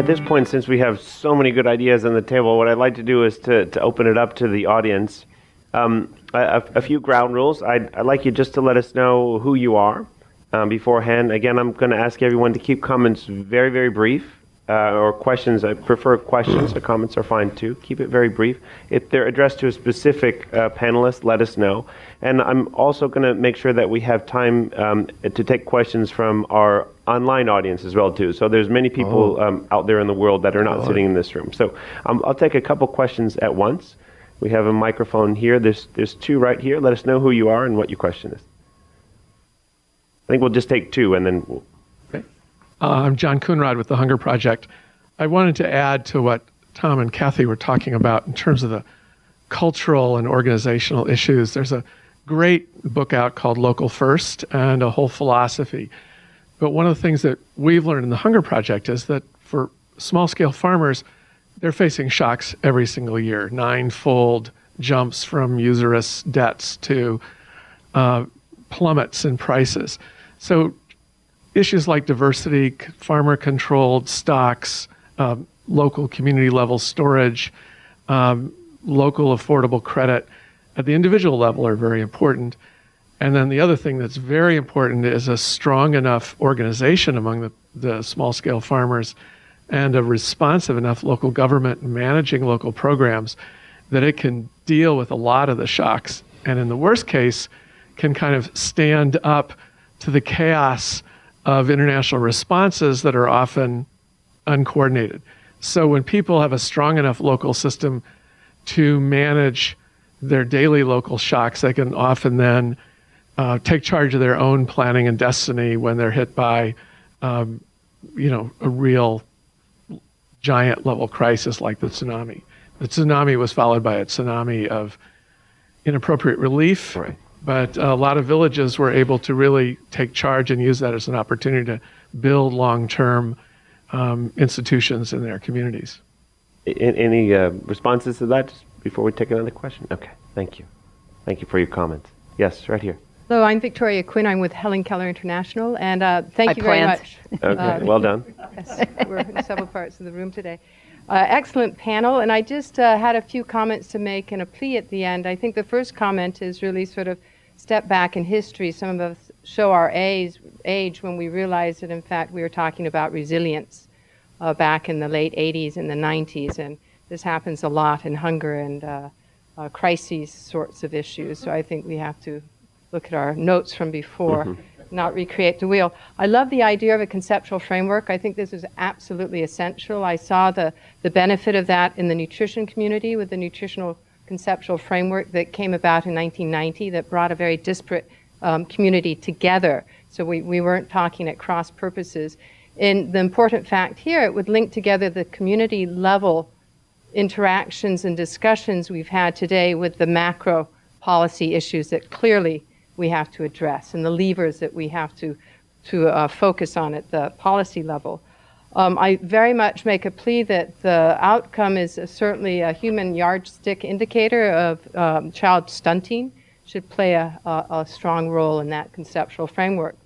At this point, since we have so many good ideas on the table, what I'd like to do is to open it up to the audience. A few ground rules. I'd like you just to let us know who you are beforehand. Again, I'm going to ask everyone to keep comments very, very brief, or questions. I prefer questions, so comments are fine too. Keep it very brief. If they're addressed to a specific panelist, let us know. And I'm also going to make sure that we have time to take questions from our online audience as well too. So there's many people out there in the world that are not sitting in this room. So I'll take a couple questions at once. We have a microphone here. There's two right here. Let us know who you are and what your question is. I think we'll just take two and then we'll... Okay. I'm John Coonrod with the Hunger Project. I wanted to add to what Tom and Kathy were talking about in terms of the cultural and organizational issues. There's a great book out called Local First and a whole philosophy. But one of the things that we've learned in the Hunger Project is that for small-scale farmers, they're facing shocks every single year, 9-fold jumps from usurious debts to plummets in prices. So issues like diversity, farmer-controlled stocks, local community-level storage, local affordable credit at the individual level are very important. And then the other thing that's very important is a strong enough organization among the small-scale farmers and a responsive enough local government managing local programs that it can deal with a lot of the shocks. And in the worst case, can kind of stand up to the chaos of international responses that are often uncoordinated. So when people have a strong enough local system to manage their daily local shocks, they can often then take charge of their own planning and destiny when they're hit by, a real giant level crisis like the tsunami. The tsunami was followed by a tsunami of inappropriate relief, right. But a lot of villages were able to really take charge and use that as an opportunity to build long-term institutions in their communities. Any responses to that just before we take another question? Okay, thank you. Thank you for your comments. Yes, right here. Hello, I'm Victoria Quinn. I'm with Helen Keller International, and thank you very much. Okay, well done. Yes, we're in several parts of the room today. Excellent panel, and I just had a few comments to make and a plea at the end. I think the first comment is really sort of step back in history. Some of us show our age when we realize that, in fact, we were talking about resilience back in the late 80s and the 90s, and this happens a lot in hunger and crises sorts of issues. So I think we have to look at our notes from before, not recreate the wheel. I love the idea of a conceptual framework. I think this is absolutely essential. I saw the benefit of that in the nutrition community with the nutritional conceptual framework that came about in 1990 that brought a very disparate community together. So we weren't talking at cross purposes. And the important fact here, it would link together the community level interactions and discussions we've had today with the macro policy issues that clearly we have to address and the levers that we have to focus on at the policy level. I very much make a plea that the outcome is certainly a human yardstick indicator of child stunting should play a strong role in that conceptual framework.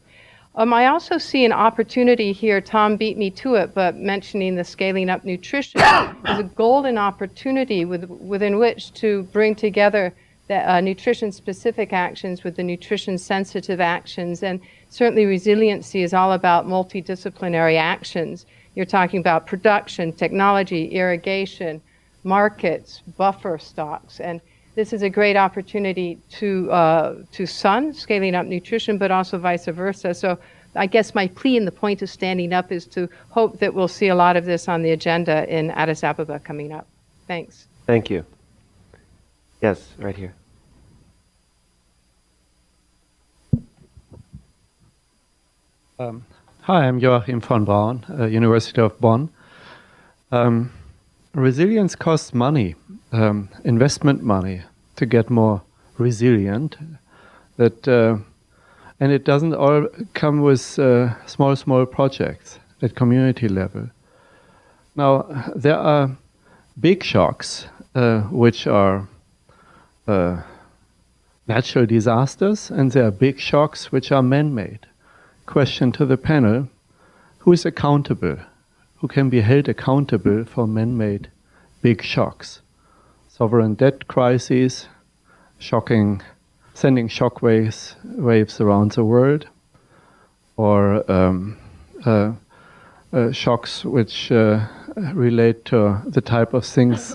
I also see an opportunity here, Tom beat me to it, but mentioning the scaling up nutrition is a golden opportunity within which to bring together the nutrition-specific actions with the nutrition-sensitive actions, and certainly resiliency is all about multidisciplinary actions. You're talking about production, technology, irrigation, markets, buffer stocks, and this is a great opportunity to scaling up nutrition, but also vice versa. So I guess my plea and the point of standing up is to hope that we'll see a lot of this on the agenda in Addis Ababa coming up. Thanks. Thank you. Yes, right here. Hi, I'm Joachim von Braun, University of Bonn. Resilience costs money, investment money, to get more resilient. And it doesn't all come with small projects at community level. Now, there are big shocks, which are natural disasters, and there are big shocks which are man-made. Question to the panel, who is accountable who can be held accountable for man-made big shocks. Sovereign debt crises, sending waves around the world, or shocks which relate to the type of things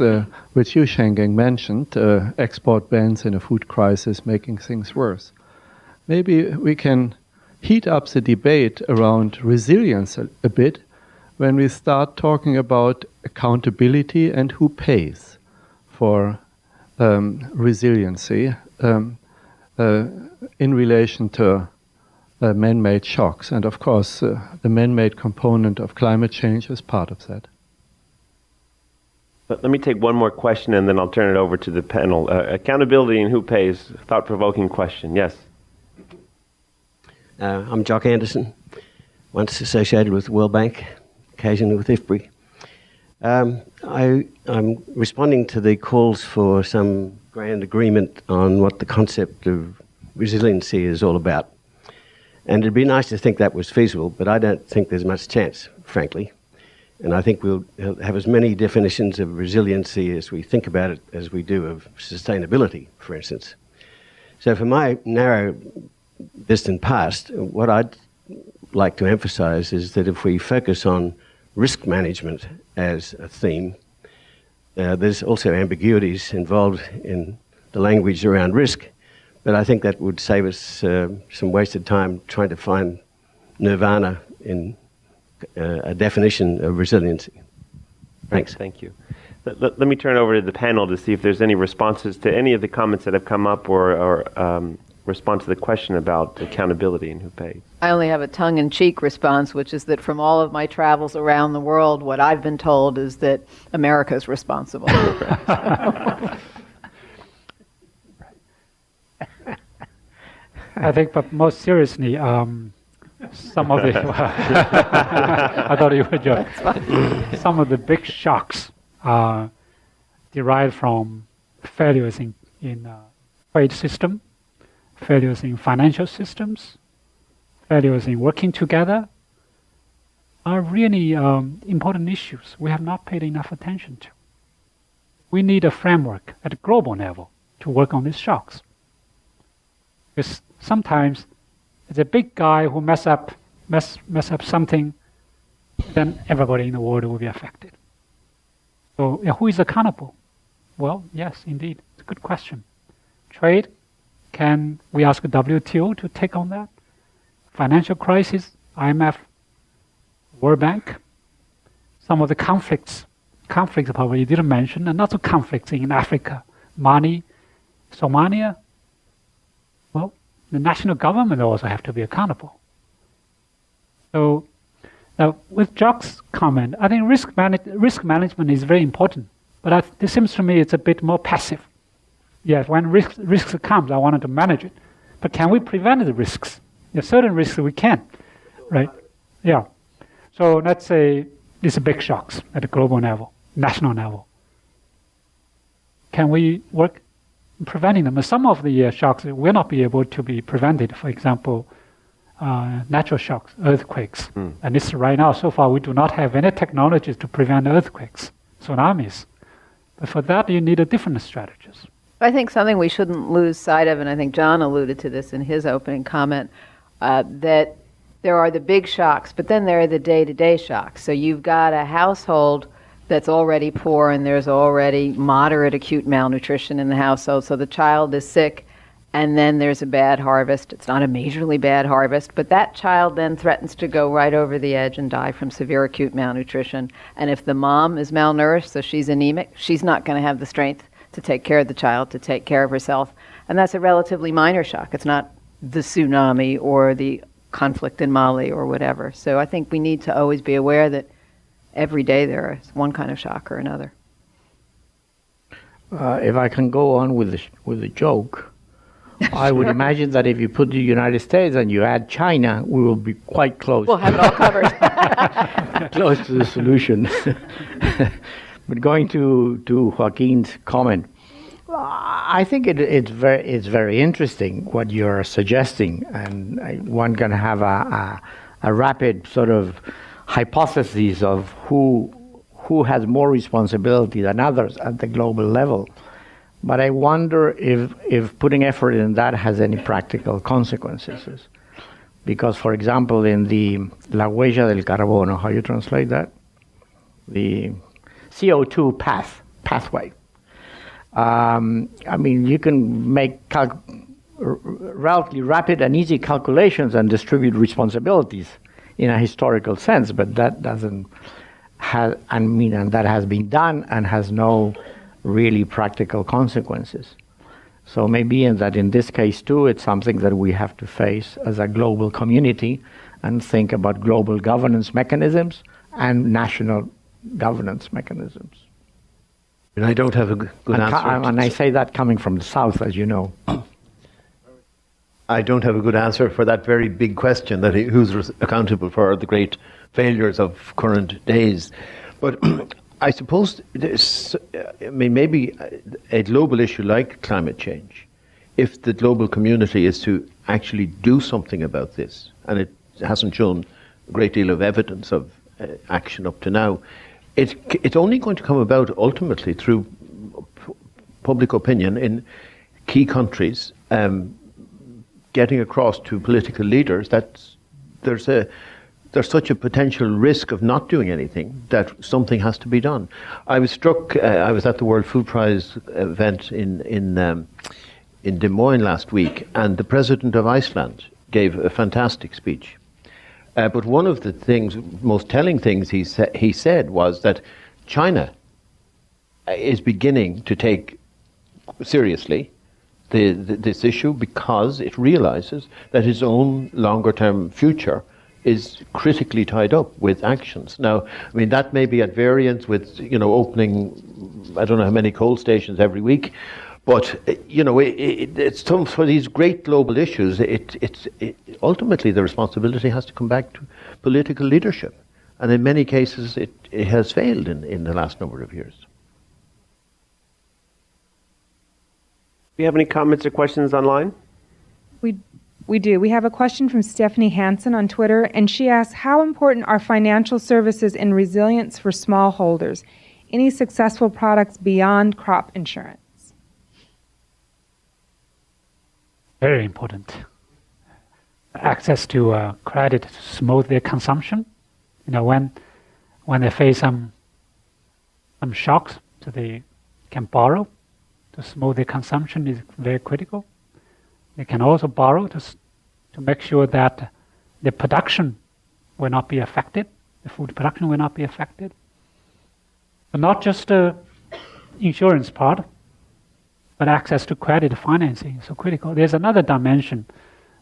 which you, Shengeng, mentioned, export bans in a food crisis making things worse. Maybe we can heat up the debate around resilience a bit when we start talking about accountability and who pays for resiliency in relation to man-made shocks. And of course, the man-made component of climate change is part of that. Let me take one more question and then I'll turn it over to the panel. Accountability and who pays, thought-provoking question. Yes? I'm Jock Anderson, once associated with the World Bank, occasionally with IFPRI. I'm responding to the calls for some grand agreement on what the concept of resiliency is all about. And it'd be nice to think that was feasible, but I don't think there's much chance, frankly. And I think we'll have as many definitions of resiliency as we think about it as we do of sustainability, for instance. So for my narrow, distant past, what I'd like to emphasize is that if we focus on risk management as a theme, there's also ambiguities involved in the language around risk, but I think that would save us some wasted time trying to find nirvana in a definition of resiliency. Thanks. Thank you. Let me turn over to the panel to see if there's any responses to any of the comments that have come up or respond to the question about accountability and who pays. I only have a tongue-in-cheek response, which is that from all of my travels around the world, what I've been told is that America is responsible. I think, but most seriously, some of the I thought you were joking. Some of the big shocks are derived from failures in trade system, failures in financial systems, failures in working together, are really important issues we have not paid enough attention to. We need a framework at a global level to work on these shocks. Because sometimes it's a big guy who mess up something, then everybody in the world will be affected. So who is accountable? Well, yes, indeed, it's a good question. Trade, can we ask the WTO to take on that? Financial crisis, IMF, World Bank. Some of the conflicts probably you didn't mention, and lots of conflicts in Africa, Mali, Somalia. Well, the national government also have to be accountable. So now with Jock's comment, I think risk management is very important, but it seems to me it's a bit more passive. Yes, when risks comes, I wanted to manage it. But can we prevent the risks? There are certain risks we can, right? Yeah. So let's say these are big shocks at the global level, national level. Can we work in preventing them? And some of the shocks will not be able to be prevented. For example, natural shocks, earthquakes. And this right now, so far, we do not have any technologies to prevent earthquakes, tsunamis. But for that, you need different strategies. I think something we shouldn't lose sight of, and I think John alluded to this in his opening comment, that there are the big shocks, but then there are the day-to-day shocks. So you've got a household that's already poor and there's already moderate acute malnutrition in the household, so the child is sick, and then there's a bad harvest. It's not a majorly bad harvest, but that child then threatens to go right over the edge and die from severe acute malnutrition. And if the mom is malnourished, so she's anemic, she's not going to have the strength to take care of the child, to take care of herself. And that's a relatively minor shock. It's not the tsunami or the conflict in Mali or whatever. So I think we need to always be aware that every day there is one kind of shock or another. If I can go on with a joke, I would imagine that if you put the United States and you add China, we will be quite close. We'll have it all covered. Close to the solution. But going to Joaquin's comment, I think it's very interesting what you're suggesting, and one can have a rapid sort of hypotheses of who has more responsibility than others at the global level. But I wonder if putting effort in that has any practical consequences. Because, for example, in the La Huella del Carbono, how you translate that? The CO2 pathway. I mean, you can make relatively rapid and easy calculations and distribute responsibilities in a historical sense, but that doesn't have, and that has been done and has no really practical consequences. So maybe in this case too, it's something that we have to face as a global community and think about global governance mechanisms and national governance mechanisms. And I don't have a good answer. And I say that coming from the South, as you know. I don't have a good answer for that very big question that who's accountable for the great failures of current days. But I suppose, maybe a global issue like climate change, if the global community is to actually do something about this, and it hasn't shown a great deal of evidence of action up to now, it's only going to come about ultimately through public opinion in key countries getting across to political leaders that there's such a potential risk of not doing anything that something has to be done. I was struck. I was at the World Food Prize event in Des Moines last week, and the president of Iceland gave a fantastic speech. But one of the most telling things he said was that China is beginning to take seriously this issue because it realizes that its own longer-term future is critically tied up with actions. Now, I mean, that may be at variance with, opening, I don't know how many coal stations every week, but, it's for these great global issues, ultimately the responsibility has to come back to political leadership. And in many cases, it has failed in the last number of years. Do you have any comments or questions online? We do. We have a question from Stephanie Hansen on Twitter, and she asks, how important are financial services and resilience for smallholders? Any successful products beyond crop insurance? Very important. Access to credit to smooth their consumption. When they face some shocks, so they can borrow to smooth their consumption is very critical. They can also borrow to make sure that the production will not be affected, the food production will not be affected. But not just the insurance part, but access to credit financing is so critical. There's another dimension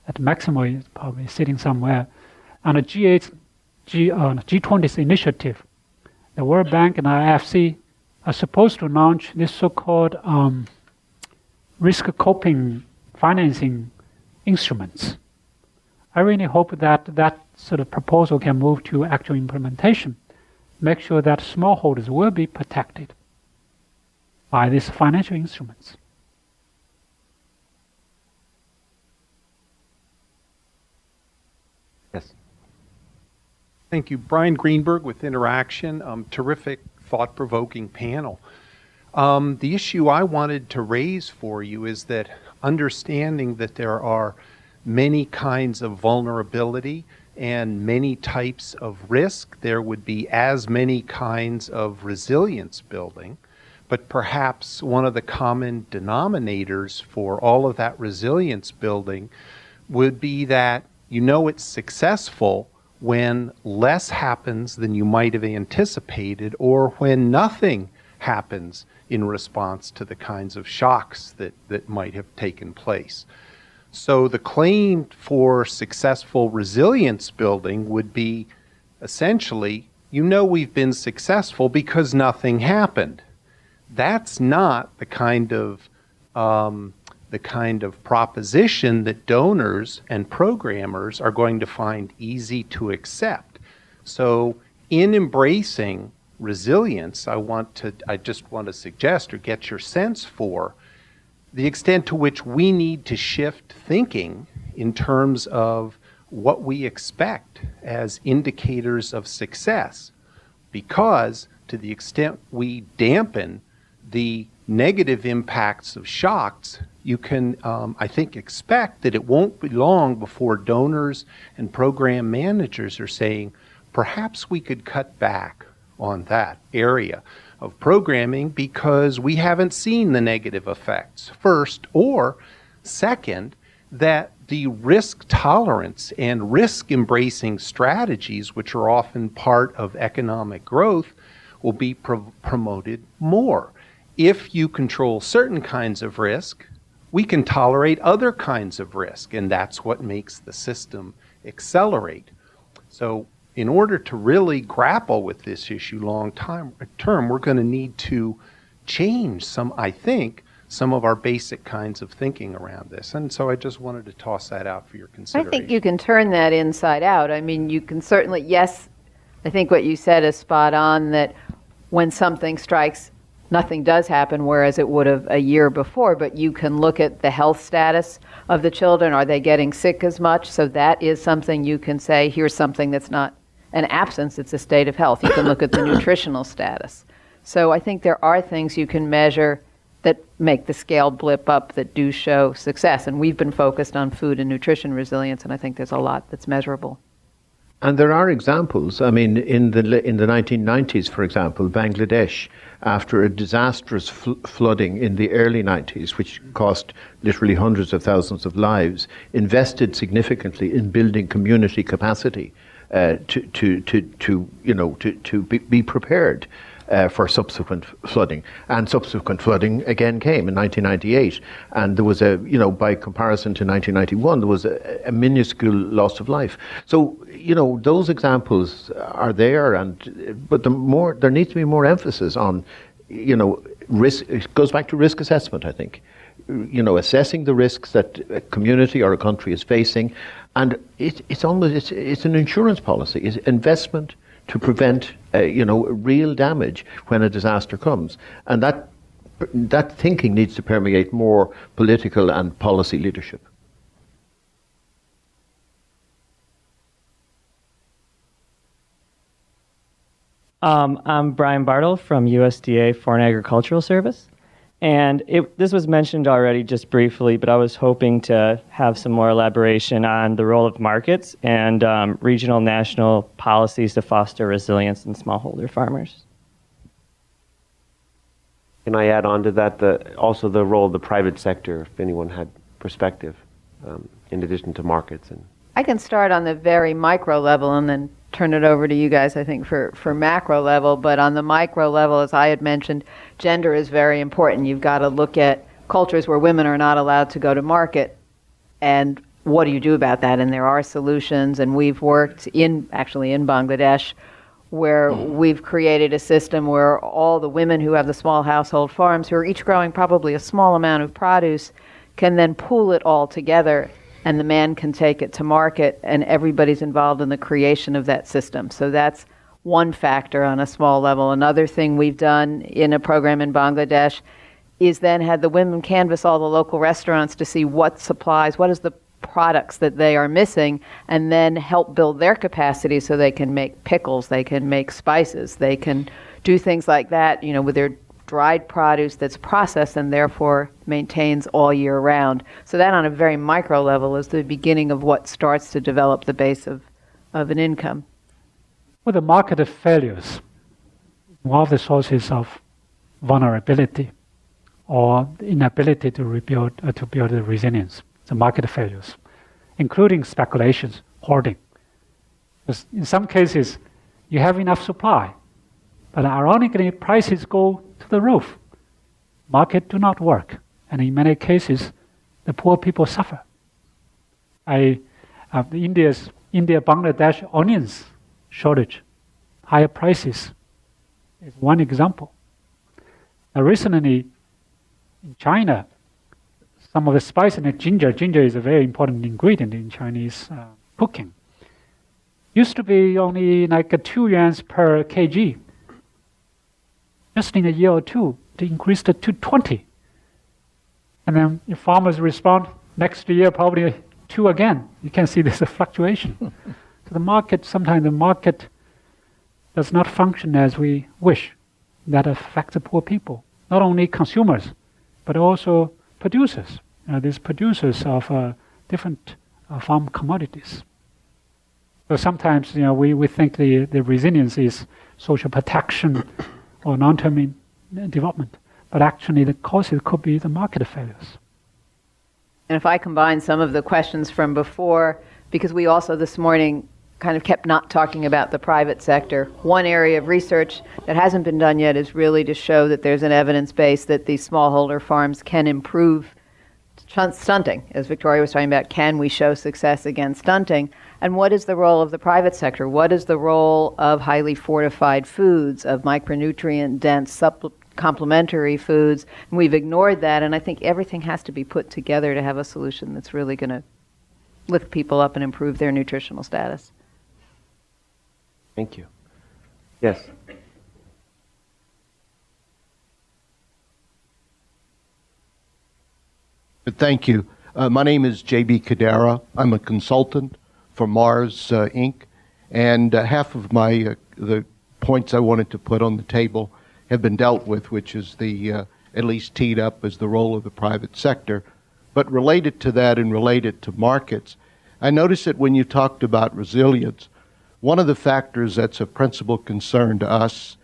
that Maximo is probably sitting somewhere. On the G20's initiative, the World Bank and IFC are supposed to launch this so-called risk coping financing instruments. I really hope that sort of proposal can move to actual implementation, make sure that smallholders will be protected by these financial instruments. Yes. Thank you. Brian Greenberg with Interaction. Terrific, thought-provoking panel. The issue I wanted to raise for you is that understanding that there are many kinds of vulnerability and many types of risk, there would be as many kinds of resilience building, but perhaps one of the common denominators for all of that resilience building would be that it's successful when less happens than you might have anticipated, or when nothing happens in response to the kinds of shocks that might have taken place. So the claim for successful resilience building would be essentially, we've been successful because nothing happened. That's not the kind of proposition that donors and programmers are going to find easy to accept. So in embracing resilience, I just want to suggest or get your sense for the extent to which we need to shift thinking in terms of what we expect as indicators of success, because to the extent we dampen the negative impacts of shocks, you can, I think, expect that it won't be long before donors and program managers are saying, perhaps we could cut back on that area of programming because we haven't seen the negative effects, first, or second, that the risk tolerance and risk embracing strategies, which are often part of economic growth, will be promoted more. If you control certain kinds of risk, we can tolerate other kinds of risk, and that's what makes the system accelerate. So in order to really grapple with this issue long term, we're going to need to change some of our basic kinds of thinking around this. And so I just wanted to toss that out for your I consideration. think you can turn that inside out. I mean, you can certainly, yes, I think what you said is spot on, that when something strikes, nothing does happen, whereas it would have a year before, but you can look at the health status of the children. Are they getting sick as much? So that is something you can say, here's something that's not an absence, it's a state of health. You can look at the nutritional status. So I think there are things you can measure that make the scale blip up that do show success. And we've been focused on food and nutrition resilience, and I think there's a lot that's measurable. And there are examples. I mean, in the 1990s, for example, Bangladesh, after a disastrous flooding in the early 90s, which cost literally hundreds of thousands of lives, invested significantly in building community capacity to be prepared for subsequent flooding. And subsequent flooding again came in 1998. And there was by comparison to 1991, there was a minuscule loss of life. So, those examples are there, but there needs to be more emphasis on, risk. It goes back to risk assessment, I think. Assessing the risks that a community or a country is facing. And it's an insurance policy, it's investment to prevent real damage when a disaster comes. And that thinking needs to permeate more political and policy leadership. I'm Brian Bartle from USDA Foreign Agricultural Service. And this was mentioned already just briefly, but I was hoping to have some more elaboration on the role of markets and regional national policies to foster resilience in smallholder farmers. Can I add on to that also the role of the private sector, if anyone had perspective, in addition to markets? I can start on the very micro level and then turn it over to you guys, I think, for macro level. But on the micro level, as I had mentioned, gender is very important. You've got to look at cultures where women are not allowed to go to market, and what do you do about that? And there are solutions, and we've worked actually in Bangladesh, where we've created a system where all the women who have the small household farms, who are each growing probably a small amount of produce, can then pool it all together, and the man can take it to market, and everybody's involved in the creation of that system. So that's one factor on a small level. Another thing we've done in a program in Bangladesh is then had the women canvass all the local restaurants to see what supplies, what is the products that they are missing, and then help build their capacity so they can make pickles, they can make spices, they can do things like that, with their dried produce that's processed and therefore maintains all year round. So that on a very micro level is the beginning of what starts to develop the base of an income. Well, the market failures, one of the sources of vulnerability or the inability to rebuild, to build the resilience, the market failures, including speculations, hoarding. Because in some cases, you have enough supply, but ironically, prices go to the roof. Market do not work, and in many cases, the poor people suffer. India-Bangladesh onions shortage, higher prices is one example. Now, recently, in China, some of the spice and ginger is a very important ingredient in Chinese cooking. Used to be only like 2 yuan per kg. Just in a year or two, they increased it to 20. And then if farmers respond, next year probably true again. You can see there's a fluctuation. So the market, sometimes the market does not function as we wish. That affects the poor people. Not only consumers, but also producers. These producers of different farm commodities. So sometimes we think the resilience is social protection or long-term development, but actually the causes could be the market failures. And if I combine some of the questions from before, because we also this morning kind of kept not talking about the private sector. One area of research that hasn't been done yet is really to show that there's an evidence base that these smallholder farms can improve stunting. As Victoria was talking about, can we show success against stunting? And what is the role of the private sector? What is the role of highly fortified foods, of micronutrient-dense complementary foods? And we've ignored that, and I think everything has to be put together to have a solution that's really going to lift people up and improve their nutritional status. Thank you. Yes. Thank you. My name is J.B. Kadara. I'm a consultant for Mars Inc. And half of my the points I wanted to put on the table have been dealt with, which is the at least teed up as the role of the private sector. But related to that and related to markets, I noticed that when you talked about resilience, one of the factors that's of principal concern to us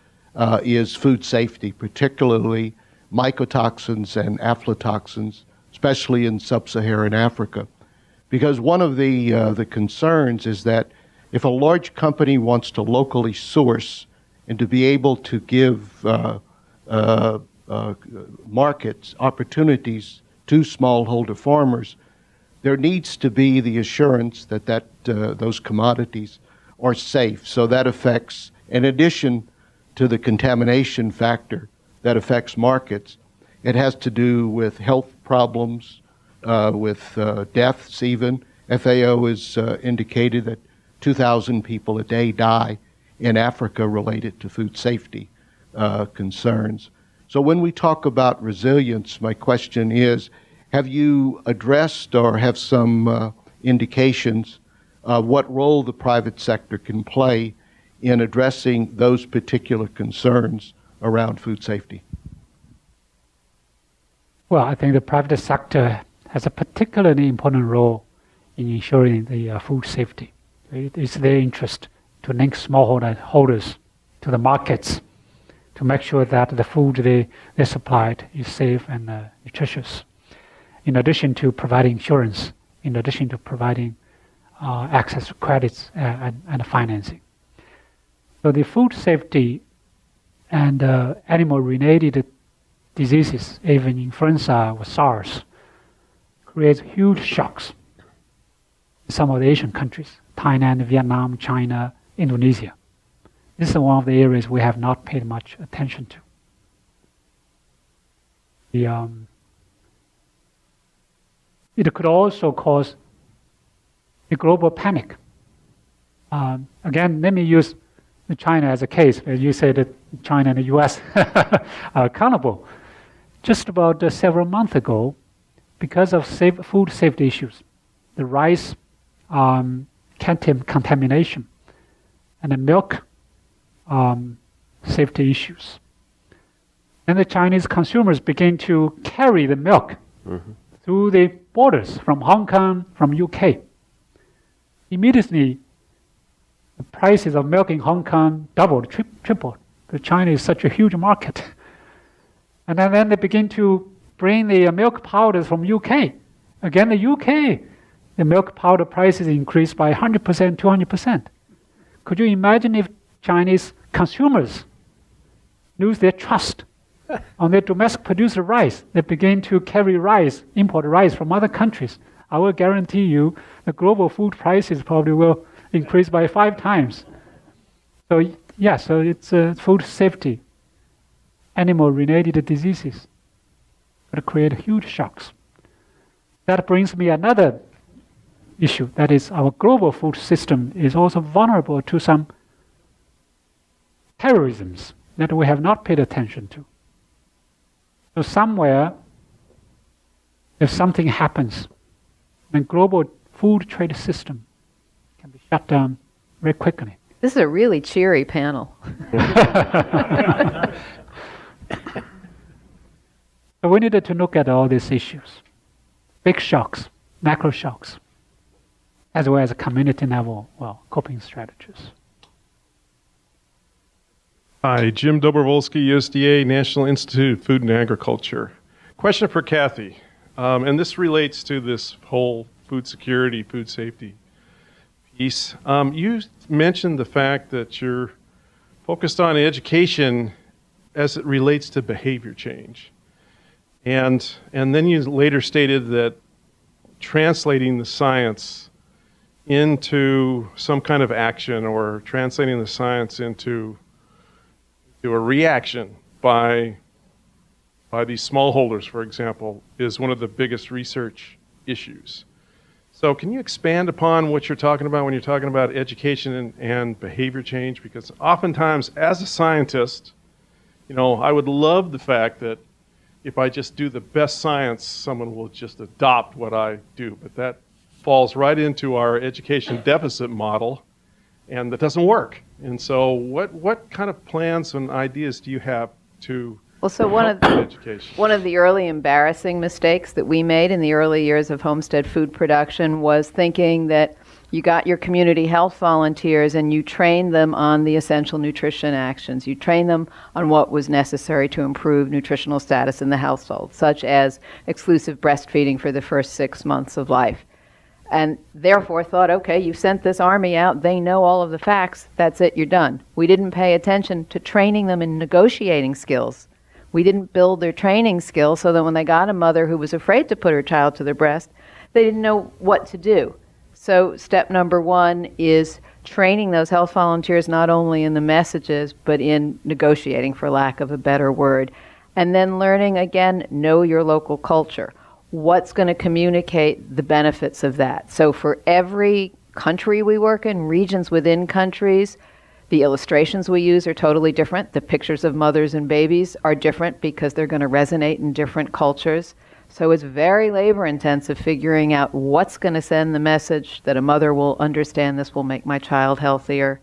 is food safety, particularly mycotoxins and aflatoxins, especially in sub-Saharan Africa. Because one of the concerns is that if a large company wants to locally source and to be able to give markets, opportunities to smallholder farmers, there needs to be the assurance that those commodities are safe. So that affects, in addition to the contamination factor that affects markets, it has to do with health problems, with deaths even. FAO has indicated that 2,000 people a day die in Africa related to food safety concerns. So when we talk about resilience, my question is, have you addressed or have some indications what role the private sector can play in addressing those particular concerns around food safety? Well, I think the private sector has a particularly important role in ensuring the food safety. It is their interest to link smallholders to the markets to make sure that the food they supplied is safe and nutritious. In addition to providing insurance, in addition to providing access to credits and financing. So the food safety and animal-related diseases, even influenza or SARS, creates huge shocks in some of the Asian countries, Thailand, Vietnam, China, Indonesia. This is one of the areas we have not paid much attention to. It could also cause a global panic. Again, let me use China as a case. You say that China and the US are accountable. Just about several months ago, because of food safety issues, the rice contamination and the milk safety issues. And the Chinese consumers began to carry the milk through the borders from Hong Kong, from UK. Immediately, the prices of milk in Hong Kong doubled, tripled. Because China is such a huge market. And then they begin to bring the milk powders from UK. Again, the UK, the milk powder prices increased by 100%, 200%. Could you imagine if Chinese consumers lose their trust on their domestic produced rice? They begin to carry rice, import rice from other countries. I will guarantee you the global food prices probably will increase by 5 times. So yeah, so it's food safety, animal-related diseases that create huge shocks. That brings me another issue, that is our global food system is also vulnerable to some terrorisms that we have not paid attention to. So somewhere, if something happens, then global food trade system can be shut down very quickly. This is a really cheery panel. So we needed to look at all these issues, big shocks, macro shocks, as well as community level, coping strategies. Hi, Jim Dobrovolsky, USDA, National Institute of Food and Agriculture. Question for Kathy, and this relates to this whole food security, food safety piece. You mentioned the fact that you're focused on education as it relates to behavior change. And then you later stated that translating the science into some kind of action, or translating the science into a reaction by these smallholders, for example, is one of the biggest research issues. So can you expand upon what you're talking about when you're talking about education and behavior change? Because oftentimes, as a scientist, I would love the fact that if I just do the best science, someone will just adopt what I do. But that falls right into our education deficit model, and that doesn't work. And so what kind of plans and ideas do you have to education? One of the early embarrassing mistakes that we made in the early years of homestead food production was thinking that you got your community health volunteers and you trained them on the essential nutrition actions. You trained them on what was necessary to improve nutritional status in the household, such as exclusive breastfeeding for the first 6 months of life. And therefore thought, okay, you sent this army out, they know all of the facts, that's it, you're done. We didn't pay attention to training them in negotiating skills. We didn't build their training skills so that when they got a mother who was afraid to put her child to their breast, they didn't know what to do. So step number 1 is training those health volunteers not only in the messages, but in negotiating, for lack of a better word. And then learning, again, know your local culture. What's going to communicate the benefits of that? So for every country we work in, regions within countries, the illustrations we use are totally different. The pictures of mothers and babies are different because they're going to resonate in different cultures. So it's very labor intensive figuring out what's going to send the message that a mother will understand this will make my child healthier,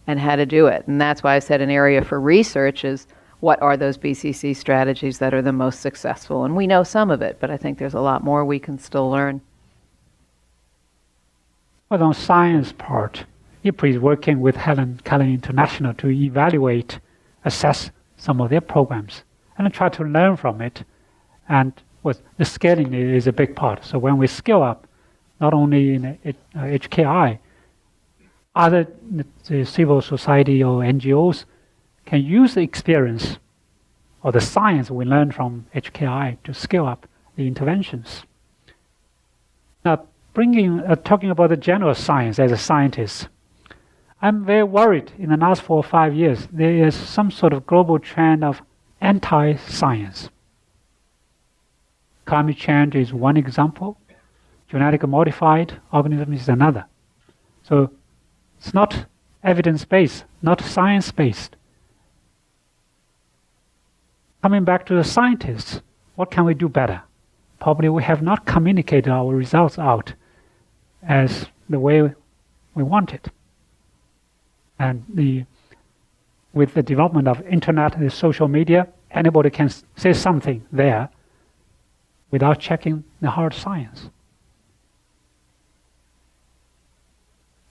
and how to do it. And that's why I said an area for research is what are those BCC strategies that are the most successful. And we know some of it, but I think there's a lot more we can still learn. Well, on science part, IFPRI is working with Helen Keller International to evaluate, assess some of their programs, and try to learn from it. And the scaling is a big part. So when we scale up, not only in HKI, other civil society or NGOs can use the experience or the science we learn from HKI to scale up the interventions. Now, talking about the general science as a scientist, I'm very worried in the last 4 or 5 years, there is some sort of global trend of anti-science. Climate change is one example. Genetically modified organism is another. So it's not evidence-based, not science-based. Coming back to the scientists, what can we do better? Probably we have not communicated our results out as the way we want it. And with the development of internet and social media, anybody can say something there without checking the hard science.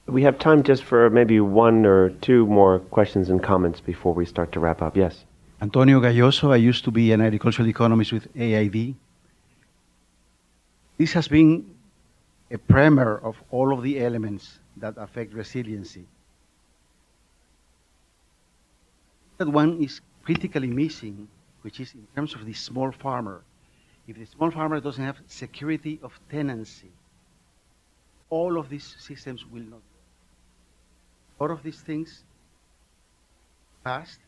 We have time just for maybe 1 or 2 more questions and comments before we start to wrap up. Yes? Antonio Galloso. I used to be an agricultural economist with AID. This has been a primer of all of the elements that affect resiliency. That one is critically missing, which is in terms of the small farmer. If the small farmer doesn't have security of tenancy, all of these systems will not work. All of these things passed.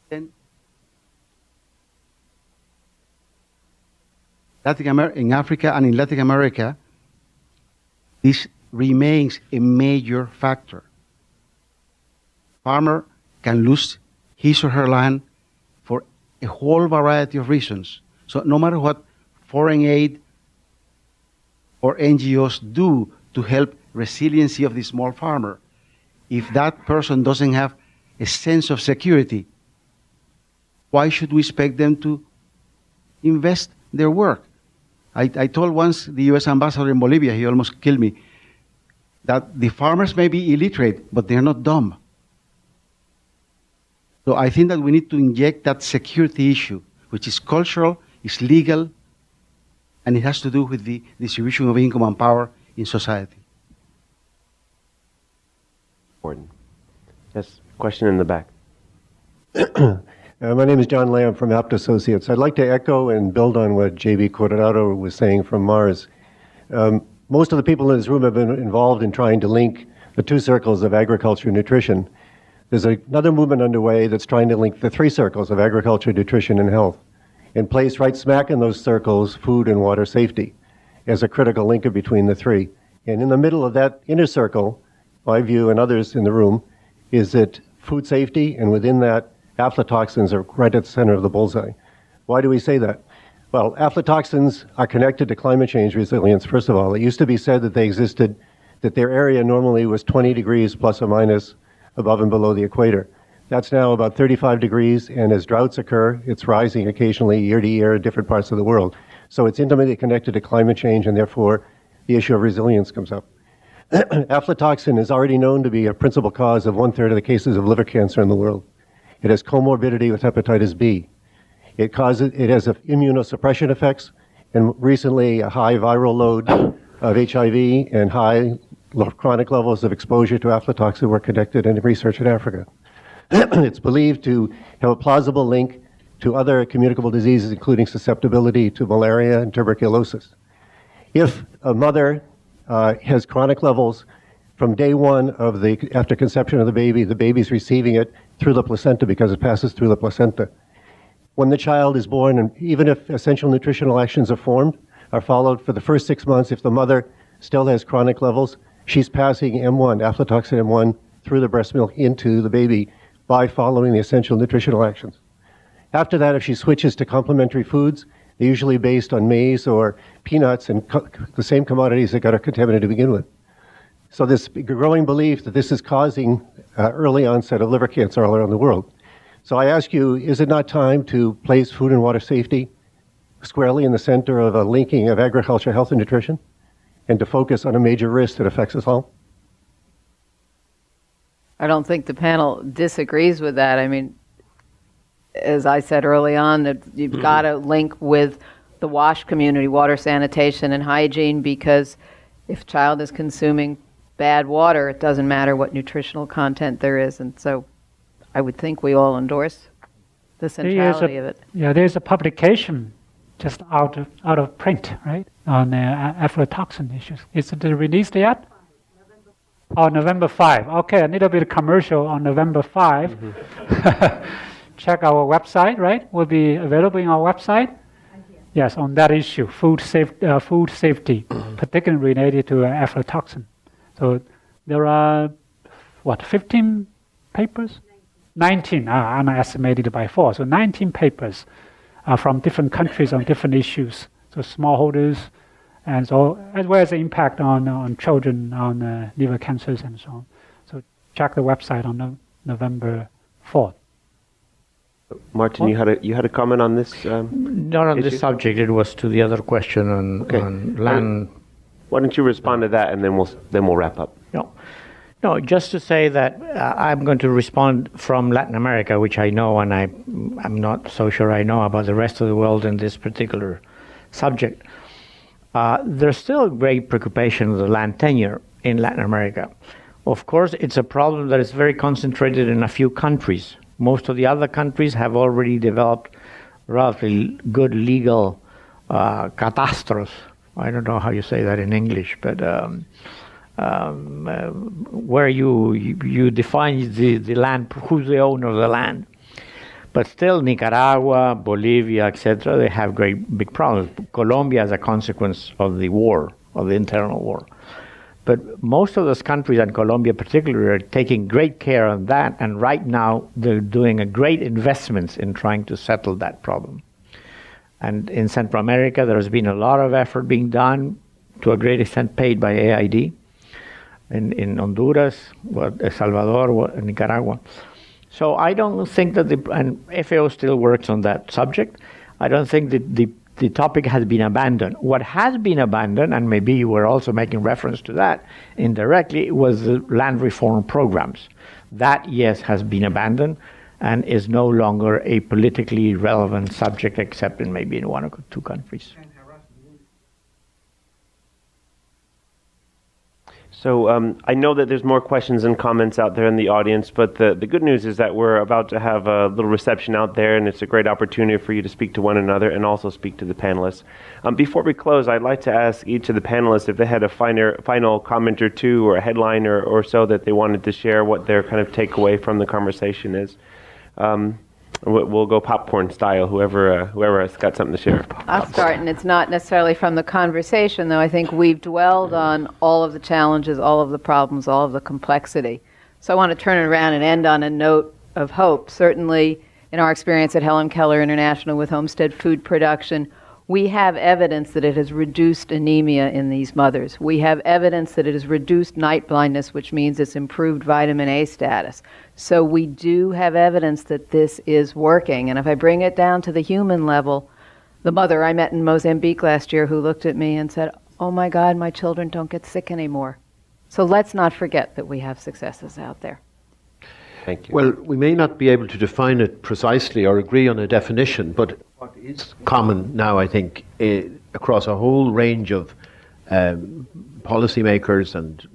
Then in Africa and in Latin America, this remains a major factor. Farmer can lose his or her land for a whole variety of reasons. So no matter what foreign aid or NGOs do to help resiliency of the small farmer, if that person doesn't have a sense of security, why should we expect them to invest their work? I told once the US ambassador in Bolivia, he almost killed me, that the farmers may be illiterate, but they're not dumb. So I think that we need to inject that security issue, which is cultural, is legal, and it has to do with the distribution of income and power in society. Gordon. Yes, question in the back. My name is John Lamb from Apt Associates. I'd like to echo and build on what J.B. Coronado was saying from Mars. Most of the people in this room have been involved in trying to link the two circles of agriculture and nutrition. There's another movement underway that's trying to link the three circles of agriculture, nutrition, and health, and place right smack in those circles food and water safety as a critical link between the three. And in the middle of that inner circle, my view and others in the room, is that food safety, and within that, aflatoxins are right at the center of the bullseye. Why do we say that? Well, aflatoxins are connected to climate change resilience, first of all. It used to be said that they existed, that their area normally was 20 degrees plus or minus above and below the equator. That's now about 35 degrees, and as droughts occur, it's rising occasionally year to year in different parts of the world. So it's intimately connected to climate change, and therefore the issue of resilience comes up. Aflatoxin is already known to be a principal cause of 1/3 of the cases of liver cancer in the world. It has comorbidity with hepatitis B. It has immunosuppression effects, and recently a high viral load of HIV and high chronic levels of exposure to aflatoxin were conducted in research in Africa. It's believed to have a plausible link to other communicable diseases, including susceptibility to malaria and tuberculosis. If a mother has chronic levels from day one of after conception of the baby's receiving it through the placenta because it passes through the placenta. When the child is born, and even if essential nutritional actions are followed for the first 6 months, if the mother still has chronic levels, she's passing M1, aflatoxin M1, through the breast milk into the baby by following the essential nutritional actions. After that, if she switches to complementary foods, they're usually based on maize or peanuts and the same commodities that got her contaminated to begin with. So this growing belief that this is causing early onset of liver cancer all around the world. So I ask you, is it not time to place food and water safety squarely in the center of a linking of agriculture, health, and nutrition, and to focus on a major risk that affects us all? I don't think the panel disagrees with that. I mean, as I said early on, that you've got to link with the WASH community, water sanitation and hygiene, because if a child is consuming bad water, it doesn't matter what nutritional content there is. And so I would think we all endorse the centrality of it. Yeah, there's a publication just out of print, right, on aflatoxin issues. Is it released yet? November 5. Okay, a little bit of commercial on November 5. Check our website, right? Will be available in our website. Yes, on that issue, food safety, particularly related to aflatoxin. So there are, 15 papers? 19, I'm estimated by 4. So 19 papers from different countries on different issues. So smallholders, and so as well as the impact on children, on liver cancers and so on. So check the website on November 4th. Martin, you had a comment on this? Not on this subject. It was to the other question on land. Why don't you respond to that, and then we'll wrap up. No, just to say that I'm going to respond from Latin America, which I know, and I'm not so sure I know about the rest of the world in this particular subject. There's still great preoccupation with the land tenure in Latin America. Of course, it's a problem that is very concentrated in a few countries. Most of the other countries have already developed relatively good legal catastros. I don't know how you say that in English, but where you define the land, who's the owner of the land. But still, Nicaragua, Bolivia, etc., they have big problems. Colombia as a consequence of the war, of the internal war. But most of those countries, and Colombia particularly, are taking great care of that, and right now they're doing a great investments in trying to settle that problem. And in Central America, there has been a lot of effort being done to a great extent paid by AID in Honduras, El Salvador, Nicaragua. So I don't think that and FAO still works on that subject. I don't think that the topic has been abandoned. What has been abandoned, and maybe you were also making reference to that indirectly, was the land reform programs. That, yes, has been abandoned and is no longer a politically relevant subject, except in maybe in one or two countries. So I know that there's more questions and comments out there in the audience, but the good news is that we're about to have a little reception out there, and it's a great opportunity for you to speak to one another and also speak to the panelists. Before we close, I'd like to ask each of the panelists if they had a final comment or two or a headline or so that they wanted to share, what their kind of takeaway from the conversation is. We'll go popcorn style, whoever has got something to share. I'll start, and it's not necessarily from the conversation, though. I think we've dwelled on all of the challenges, all of the problems, all of the complexity. So I want to turn it around and end on a note of hope. Certainly, in our experience at Helen Keller International with homestead food production, we have evidence that it has reduced anemia in these mothers. We have evidence that it has reduced night blindness, which means it's improved vitamin A status. So we do have evidence that this is working. And if I bring it down to the human level, the mother I met in Mozambique last year who looked at me and said, "Oh my God, my children don't get sick anymore." So let's not forget that we have successes out there. Thank you. Well, we may not be able to define it precisely or agree on a definition, but what is common now, I think, across a whole range of policymakers and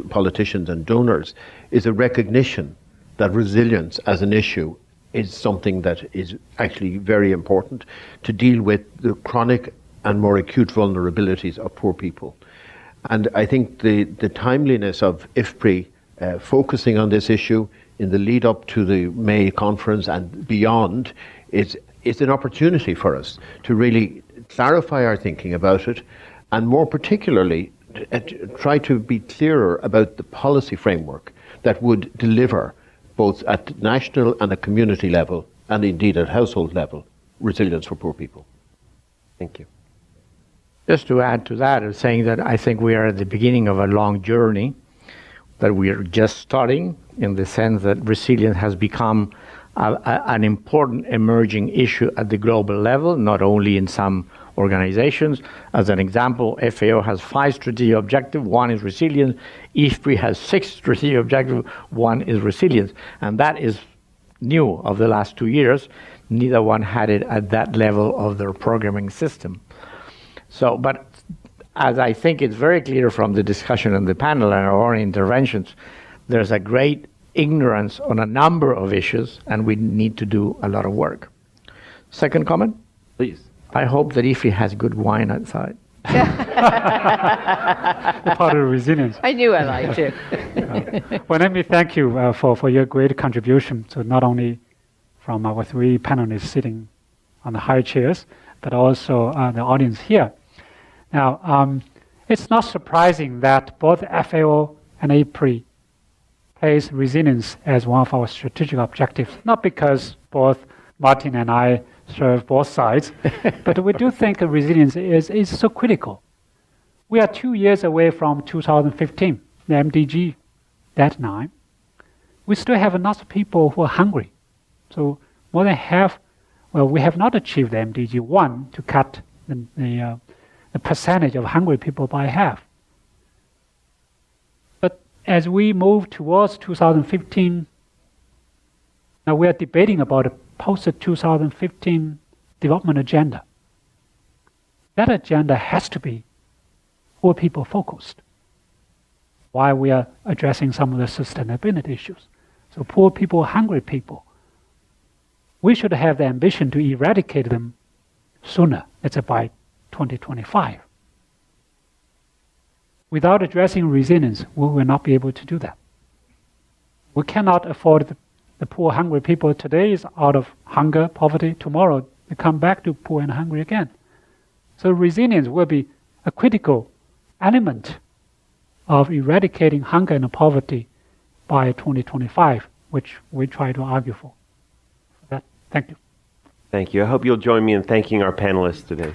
politicians and donors is a recognition that resilience as an issue is something that is actually very important to deal with the chronic and more acute vulnerabilities of poor people. And I think the timeliness of IFPRI focusing on this issue in the lead up to the May conference and beyond is an opportunity for us to really clarify our thinking about it, and more particularly try to be clearer about the policy framework that would deliver both at national and at community level, and indeed at household level, resilience for poor people. Thank you. Just to add to that, I'm saying that I think we are at the beginning of a long journey, that we are just starting, in the sense that resilience has become an important emerging issue at the global level, not only in some organizations. As an example, FAO has 5 strategic objectives. 1 is resilience. IFPRI has 6 strategic objectives. 1 is resilience. And that is new of the last 2 years. Neither one had it at that level of their programming system. So, but as I think it's very clear from the discussion on the panel and our own interventions, there's a great ignorance on a number of issues, and we need to do a lot of work. Second comment? Please. I hope that IFPRI has good wine outside. The part of resilience. I knew I liked you. Well, let me thank you for your great contribution. So not only from our 3 panelists sitting on the high chairs, but also the audience here. Now, it's not surprising that both FAO and IFPRI place resilience as one of our strategic objectives, not because both Martin and I serve both sides, but we do think resilience is so critical. We are 2 years away from 2015, the MDG deadline. We still have lots of people who are hungry. So more than half, well, we have not achieved the MDG 1 to cut the percentage of hungry people by half. But as we move towards 2015, now we are debating about a post-2015 development agenda. That agenda has to be poor people focused, while we are addressing some of the sustainability issues. So poor people, hungry people, we should have the ambition to eradicate them sooner, let's say by 2025. Without addressing resilience, we will not be able to do that. We cannot afford the poor, hungry people today is out of hunger, poverty. Tomorrow, they come back to poor and hungry again. So resilience will be a critical element of eradicating hunger and poverty by 2025, which we try to argue for. Thank you. Thank you. I hope you'll join me in thanking our panelists today.